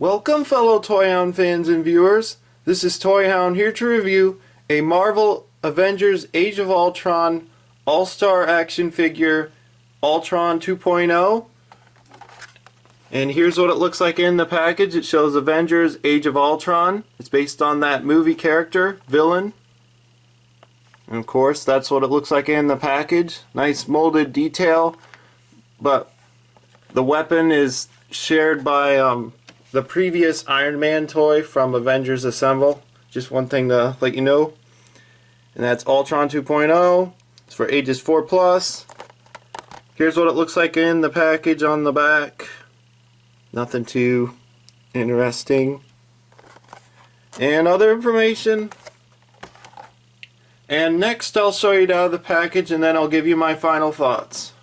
Welcome, fellow Toyhound fans and viewers. This is Toyhound here to review a Marvel Avengers Age of Ultron All-Star action figure Ultron 2.0. And here's what it looks like in the package. It shows Avengers Age of Ultron. It's based on that movie character, Villain. And of course, that's what it looks like in the package. Nice molded detail. But the weapon is shared by the previous Iron Man toy from Avengers Assemble. Just one thing to let you know. And that's Ultron 2.0. It's for ages 4+. Here's what it looks like in the package on the back. Nothing too interesting. And other information. And next I'll show you out of the package and then I'll give you my final thoughts.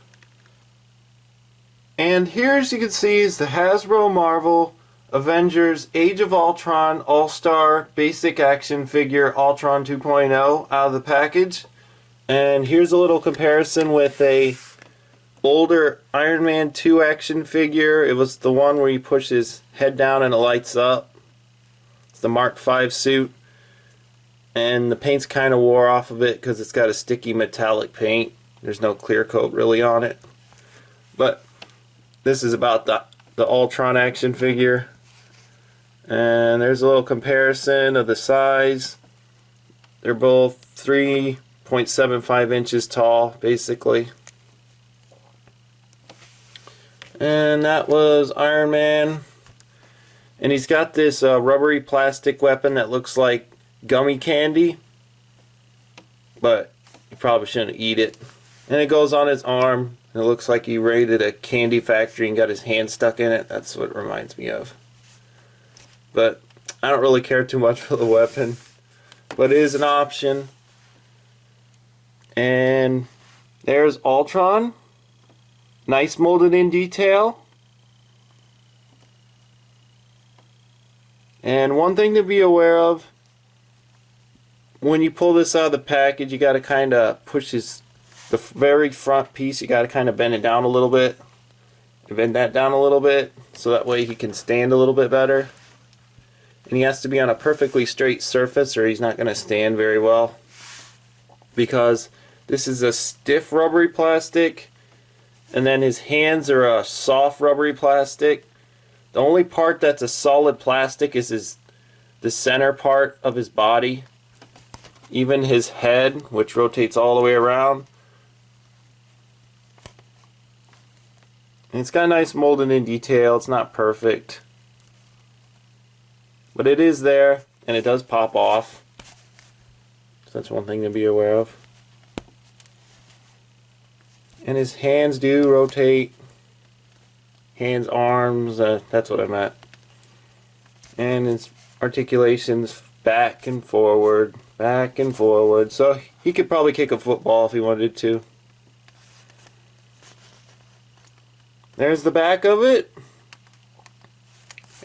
And here, as you can see, is the Hasbro Marvel Avengers Age of Ultron All-Star Basic Action Figure Ultron 2.0 out of the package. And here's a little comparison with a older Iron Man 2 action figure. It was the one where you push his head down and it lights up. It's the Mark V suit. And the paint's kind of wore off of it because it's got a sticky metallic paint. There's no clear coat really on it. But this is about the Ultron action figure. And there's a little comparison of the size. They're both 3.75 inches tall, basically. And that was Iron Man. And he's got this rubbery plastic weapon that looks like gummy candy. But you probably shouldn't eat it. And it goes on his arm. And it looks like he raided a candy factory and got his hand stuck in it. That's what it reminds me of. But I don't really care too much for the weapon. But it is an option. And there's Ultron. Nice molded in detail. And one thing to be aware of, when you pull this out of the package, you got to kind of push the very front piece, you got to kind of bend it down a little bit. Bend that down a little bit so that way he can stand a little bit better. And he has to be on a perfectly straight surface or he's not going to stand very well. Because this is a stiff rubbery plastic and then his hands are a soft rubbery plastic. The only part that's a solid plastic is the center part of his body. Even his head, which rotates all the way around. And it's got a nice molding in detail. It's not perfect. But it is there, and it does pop off. So that's one thing to be aware of. And his hands do rotate. Hands, arms, that's what I meant. And his articulations back and forward, back and forward. So he could probably kick a football if he wanted to. There's the back of it.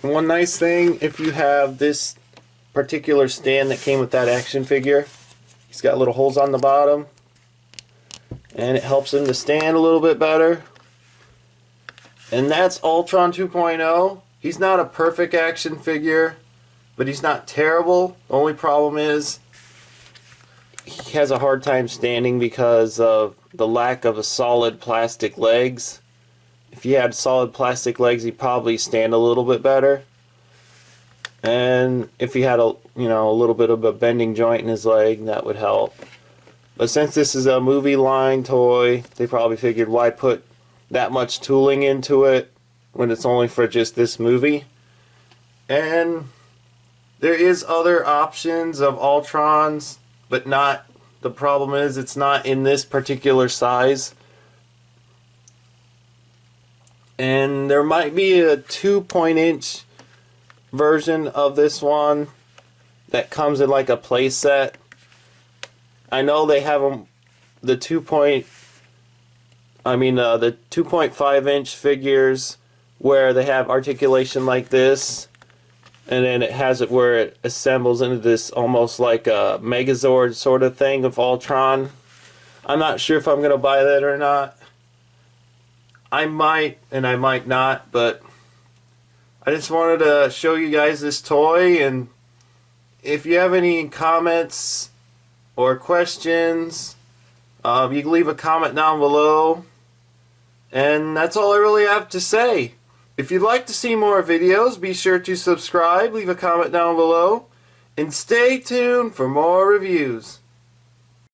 And one nice thing, if you have this particular stand that came with that action figure, he's got little holes on the bottom. And it helps him to stand a little bit better. And that's Ultron 2.0. He's not a perfect action figure, but he's not terrible. The only problem is he has a hard time standing because of the lack of a solid plastic legs. If he had solid plastic legs, he'd probably stand a little bit better. And if he had a little bit of a bending joint in his leg, that would help. But since this is a movie line toy, they probably figured why put that much tooling into it when it's only for just this movie. And there is other options of Ultrons, but not. The problem is it's not in this particular size. And there might be a 2-inch version of this one that comes in like a play set. I know they have them, the 2.5-inch figures where they have articulation like this, and then it has it where it assembles into this almost like a Megazord sort of thing of Ultron. I'm not sure if I'm going to buy that or not. I might and I might not, but I just wanted to show you guys this toy, and if you have any comments or questions, you can leave a comment down below. And that's all I really have to say. If you'd like to see more videos, be sure to subscribe, leave a comment down below, and stay tuned for more reviews.